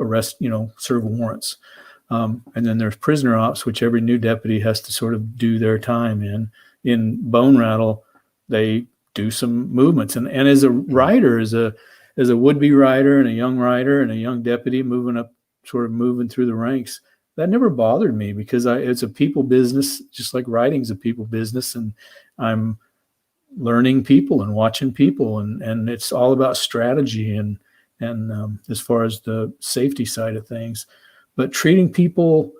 S2: arrest, serve warrants. And then there's prisoner ops, which every new deputy has to sort of do their time in. In Bone Rattle, they do some movements. And as a rider, as a would-be rider and a young deputy moving through the ranks, that never bothered me, because it's a people business, just like writing's a people business. And I'm learning people and watching people, and it's all about strategy and as far as the safety side of things. But treating people,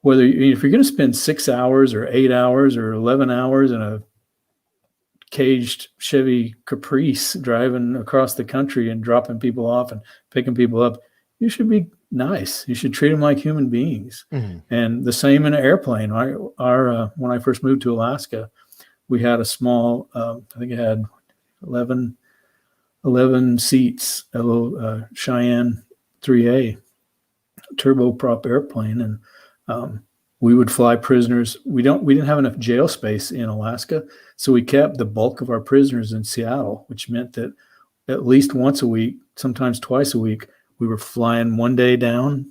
S2: if you're going to spend 6 hours or 8 hours or 11 hours in a caged Chevy Caprice driving across the country and dropping people off and picking people up, you should be nice. You should treat them like human beings. Mm-hmm. And the same in an airplane. When I first moved to Alaska, we had a small, I think it had 11 seats, a little Cheyenne 3A turboprop airplane, and we would fly prisoners. We didn't have enough jail space in Alaska, so we kept the bulk of our prisoners in Seattle, which meant that at least once a week, sometimes twice a week, we were flying one day down,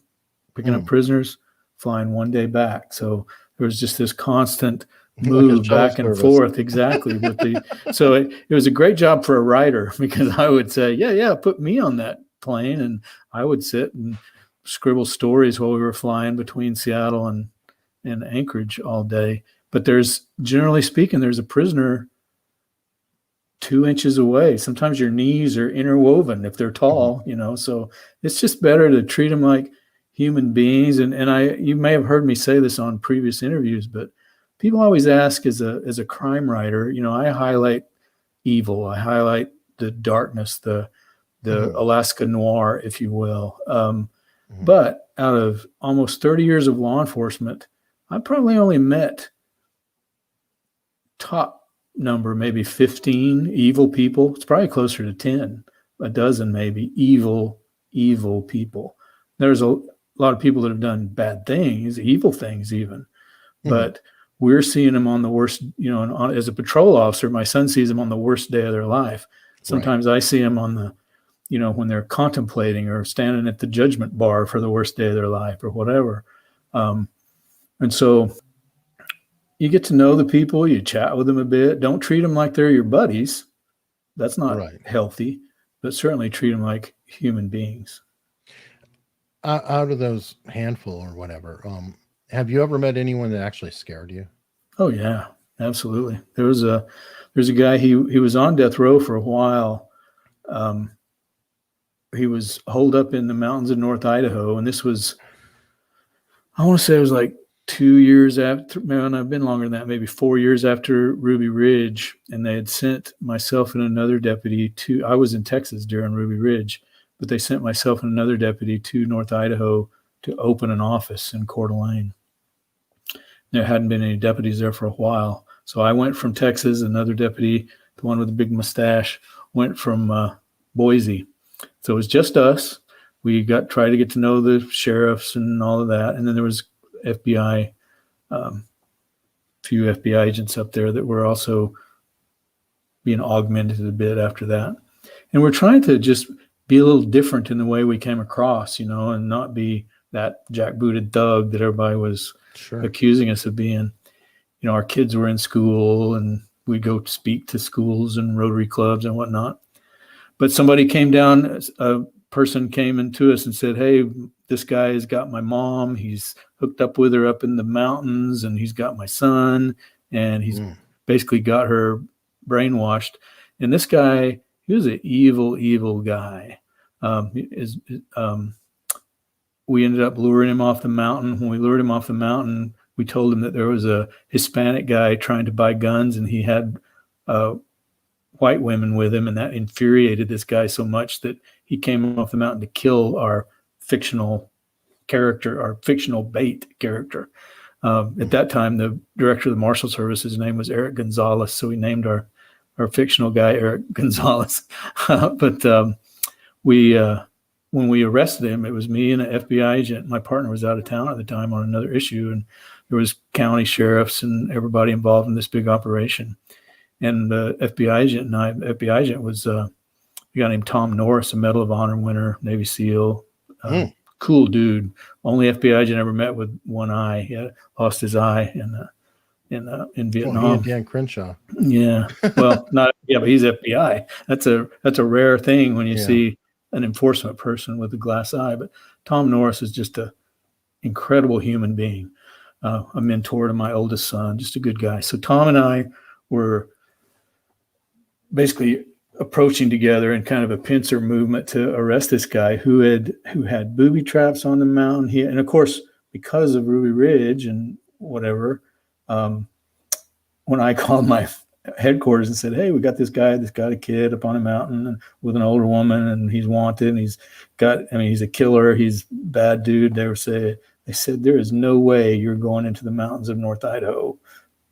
S2: picking up prisoners, flying one day back. So there was just this constant move back and forth. Exactly. So it was a great job for a writer, because I would say, yeah, put me on that plane, and I would sit and scribble stories while we were flying between Seattle and Anchorage all day. But generally speaking, there's a prisoner 2 inches away. Sometimes your knees are interwoven if they're tall, so it's just better to treat them like human beings. And you may have heard me say this on previous interviews, but people always ask, as a crime writer, I highlight evil. I highlight the darkness, the Alaska noir, if you will. But out of almost 30 years of law enforcement, I probably only met top number, maybe 15 evil people. It's probably closer to 10, a dozen maybe, evil people. There's a lot of people that have done bad things, evil things even. But we're seeing them on the worst, as a patrol officer, my son sees them on the worst day of their life. Sometimes I see them on the, when they're contemplating or standing at the judgment bar for the worst day of their life or whatever. And so you get to know the people, you chat with them a bit. Don't treat them like they're your buddies. That's not healthy, but certainly treat them like human beings.
S1: Out of those handful or whatever, have you ever met anyone that actually scared you?
S2: Oh yeah, absolutely. There's a guy, he was on death row for a while. He was holed up in the mountains of North Idaho, and this was, I want to say it was like 2 years after, man, I've been longer than that, maybe 4 years after Ruby Ridge, and they had sent myself and another deputy I was in Texas during Ruby Ridge, but they sent myself and another deputy to North Idaho to open an office in Coeur d'Alene. There hadn't been any deputies there for a while. So I went from Texas, another deputy, the one with the big mustache, went from Boise. So it was just us. We tried to get to know the sheriffs and all of that. And then there was FBI, few FBI agents up there that were also being augmented a bit after that. And we're trying to just be a little different in the way we came across, and not be that jackbooted thug that everybody was accusing us of being. Our kids were in school and we'd go speak to schools and Rotary clubs and whatnot. But somebody came down, a person came into us and said, hey, this guy has got my mom. He's hooked up with her up in the mountains, and he's got my son, and he's basically got her brainwashed. And this guy, he was an evil, evil guy. We ended up luring him off the mountain. When we lured him off the mountain, we told him that there was a Hispanic guy trying to buy guns, and he had white women with him, and that infuriated this guy so much that he came off the mountain to kill our fictional character, our fictional bait character. At that time, the director of the Marshal Service, his name was Eric Gonzalez, so we named our fictional guy Eric Gonzalez. But when we arrested him, it was me and an FBI agent. My partner was out of town at the time on another issue, and there was county sheriffs and everybody involved in this big operation. And the FBI agent was a guy named Tom Norris, a Medal of Honor winner, Navy SEAL, cool dude. Only FBI agent I ever met with one eye. He had lost his eye in Vietnam.
S1: He and Dan Crenshaw.
S2: Yeah. Well, but he's FBI. That's a rare thing when you see an enforcement person with a glass eye. But Tom Norris is just an incredible human being, a mentor to my oldest son, just a good guy. So Tom and I were basically approaching together in kind of a pincer movement to arrest this guy who had booby traps on the mountain. And of course, because of Ruby Ridge and whatever, when I called my headquarters and said, hey, we got this guy that's got a kid up on a mountain with an older woman, and he's wanted, and he's a killer, he's a bad dude. They said, there is no way you're going into the mountains of North Idaho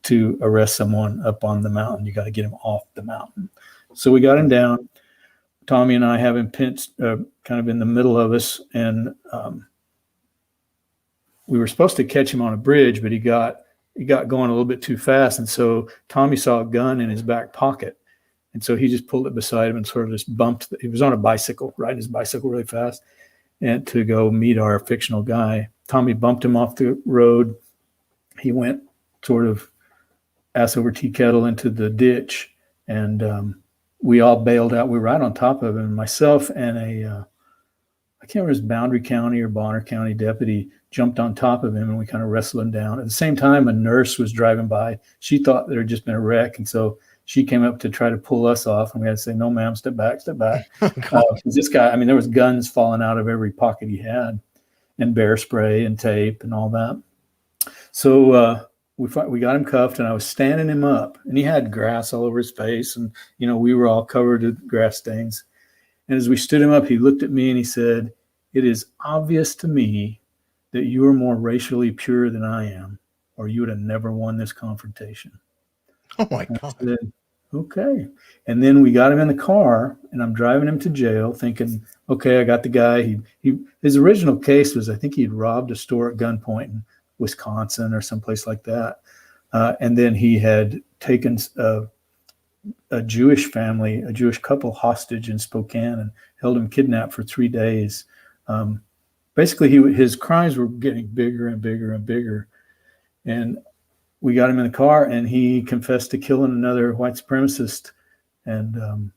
S2: to arrest someone up on the mountain. You got to get him off the mountain. So we got him down. Tommy and I have him pinched kind of in the middle of us, and we were supposed to catch him on a bridge, but he got going a little bit too fast. And so Tommy saw a gun in his back pocket. And so he just pulled it beside him and sort of just bumped. He was on a bicycle, riding his bicycle really fast, and to go meet our fictional guy. Tommy bumped him off the road. He went sort of ass over tea kettle into the ditch, and we all bailed out. We were right on top of him. Myself and I can't remember, his Boundary County or Bonner County deputy jumped on top of him, and we kind of wrestled him down. At the same time, a nurse was driving by. She thought there had just been a wreck, and so she came up to try to pull us off, and we had to say, no, ma'am, step back. This guy, there was guns falling out of every pocket he had, and bear spray and tape and all that. So we got him cuffed, and I was standing him up, and he had grass all over his face, and we were all covered with grass stains. And as we stood him up, he looked at me and he said, it is obvious to me that you are more racially pure than I am, or you would have never won this confrontation.
S1: Oh my God.
S2: I said, okay. And then we got him in the car, and I'm driving him to jail thinking, okay, I got the guy. His original case was, I think he'd robbed a store at gunpoint in Wisconsin or someplace like that. And then he had taken a Jewish family, a Jewish couple hostage in Spokane and held him kidnapped for 3 days. Basically, his crimes were getting bigger and bigger and bigger. And we got him in the car, and he confessed to killing another white supremacist. And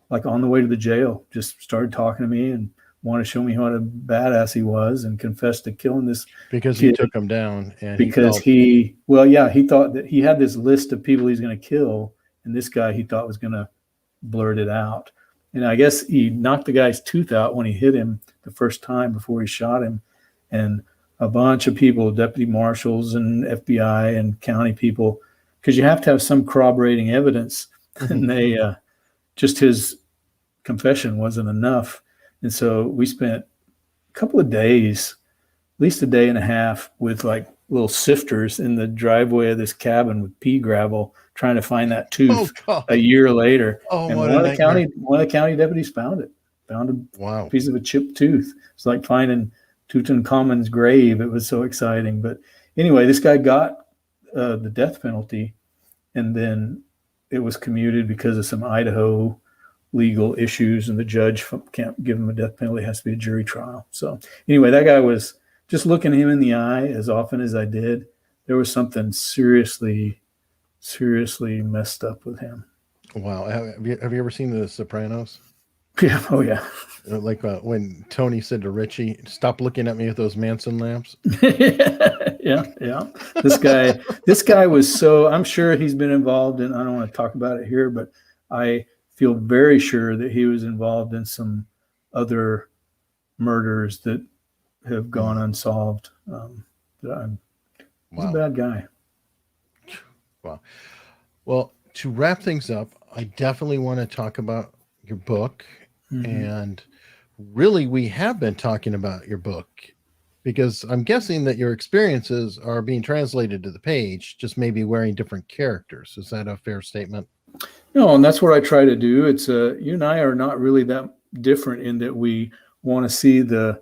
S2: like on the way to the jail, just started talking to me and wanted to show me what a badass he was, and confessed to killing this
S1: because
S2: kid.
S1: he took him down, and
S2: because he thought that he had this list of people he's going to kill, and this guy he thought was going to blurt it out. And I guess he knocked the guy's tooth out when he hit him the first time before he shot him. And a bunch of people, deputy marshals and FBI and county people, because you have to have some corroborating evidence. And they just his confession wasn't enough. And so we spent a couple of days, at least a day and a half, with like little sifters in the driveway of this cabin with pea gravel, trying to find that tooth a year later. And one of the county deputies found a piece of a chipped tooth. It's like finding Tutankhamun's grave. It was so exciting. But anyway, this guy got the death penalty, and then it was commuted because of some Idaho legal issues, and the judge can't give him a death penalty. It has to be a jury trial. So anyway, that guy was, just looking him in the eye as often as I did, there was something seriously messed up with him.
S1: Wow. Have you ever seen The Sopranos?
S2: Yeah. Oh yeah.
S1: Like when Tony said to Richie, "Stop looking at me with those Manson lamps."
S2: Yeah. This guy was so, I'm sure he's been involved in, I don't want to talk about it here, but I feel very sure that he was involved in some other murders that have gone unsolved. He's a bad guy.
S1: Wow. Well, to wrap things up, I definitely want to talk about your book. And really, we have been talking about your book because I'm guessing that your experiences are being translated to the page, just maybe wearing different characters. Is that a fair statement?
S2: No, and that's what I try to do. It's you and I are not really that different in that we want to see the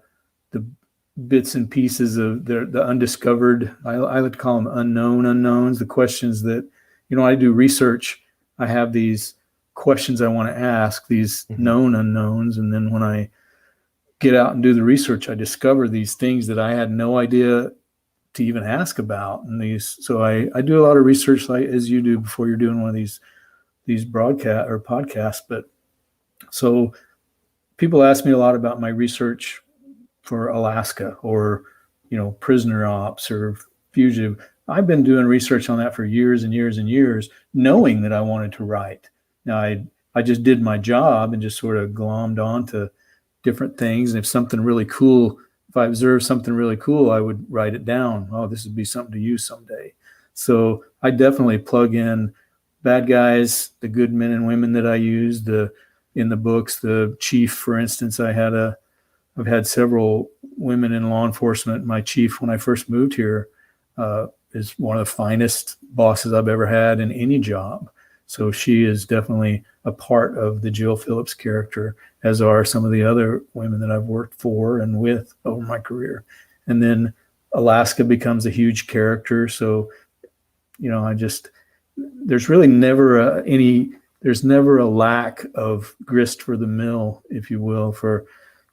S2: bits and pieces of the undiscovered. I would call them unknown unknowns, the questions that, I do research. I have these questions I want to ask, these known unknowns. And then when I get out and do the research, I discover these things that I had no idea to even ask about. And so I do a lot of research, like as you do before you're doing one of these broadcast or podcasts. But so people ask me a lot about my research for Alaska or, prisoner ops or fugitive. I've been doing research on that for years and years and years, knowing that I wanted to write. Now I just did my job and just sort of glommed onto different things. And if I observed something really cool, I would write it down. Oh, this would be something to use someday. So I definitely plug in bad guys, the good men and women that I used in the books. The chief, for instance, I've had several women in law enforcement. My chief, when I first moved here, is one of the finest bosses I've ever had in any job. So she is definitely a part of the Jill Phillips character, as are some of the other women that I've worked for and with over my career. And then Alaska becomes a huge character. So, there's really never there's never a lack of grist for the mill, if you will, for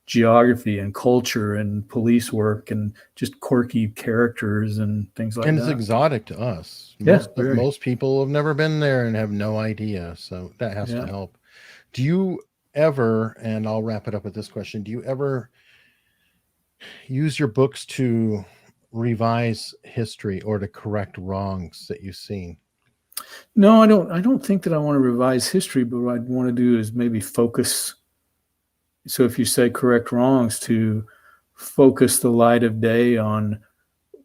S2: geography and culture and police work and just quirky characters and things like that.
S1: And it's exotic to us. Most people have never been there and have no idea. So that has to help. Do you ever, and I'll wrap it up with this question, do you ever use your books to revise history or to correct wrongs that you've seen?
S2: No, I don't think that I want to revise history, but what I'd want to do is maybe focus. So if you say correct wrongs, to focus the light of day on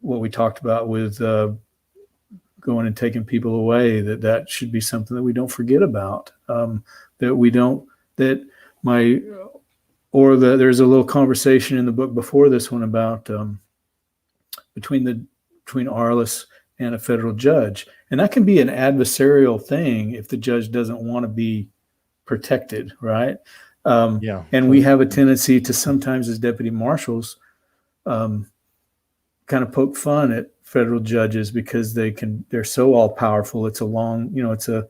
S2: what we talked about with going and taking people away, that should be something that we don't forget about. There's a little conversation in the book before this one about between Arliss and a federal judge. And that can be an adversarial thing if the judge doesn't want to be protected, right? And we have a tendency to sometimes, as deputy marshals, kind of poke fun at federal judges because they're so all powerful. It's a long, it's a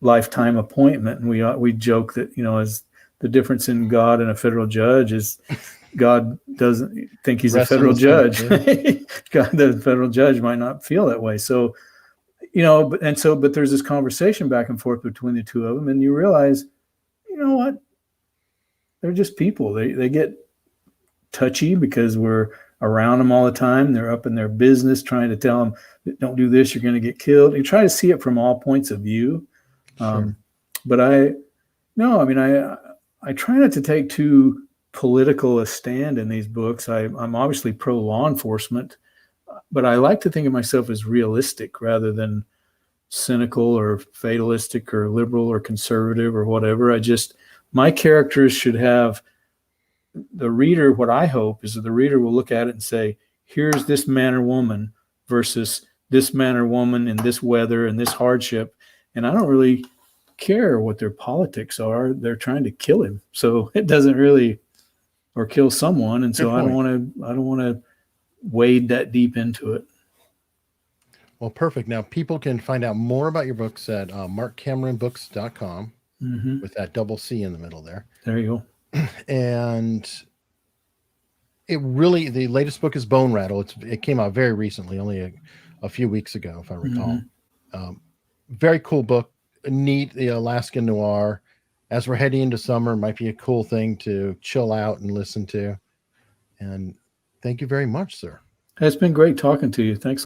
S2: lifetime appointment. And we joke that, as the difference in God and a federal judge is God doesn't think he's a federal judge. God, the federal judge might not feel that way. So, but there's this conversation back and forth between the two of them. And you realize, you know what? They're just people. They get touchy because we're around them all the time. They're up in their business trying to tell them, don't do this, you're going to get killed. You try to see it from all points of view.
S1: Sure.
S2: But I try not to take too political a stand in these books. I'm obviously pro law enforcement, but I like to think of myself as realistic rather than cynical or fatalistic or liberal or conservative or whatever. My characters should have the reader. What I hope is that the reader will look at it and say, here's this man or woman versus this man or woman in this weather and this hardship. And I don't really care what their politics are. They're trying to kill him. So it doesn't really, or kill someone. And so I don't want to wade that deep into it.
S1: Well, perfect. Now people can find out more about your books at markcameronbooks.com with that double C in the middle there.
S2: There you
S1: go. And the latest book is Bone Rattle. It came out very recently, only a few weeks ago, if I recall. Very cool book. Neat, the Alaskan noir. As we're heading into summer, might be a cool thing to chill out and listen to. And thank you very much, sir.
S2: It's been great talking to you. Thanks.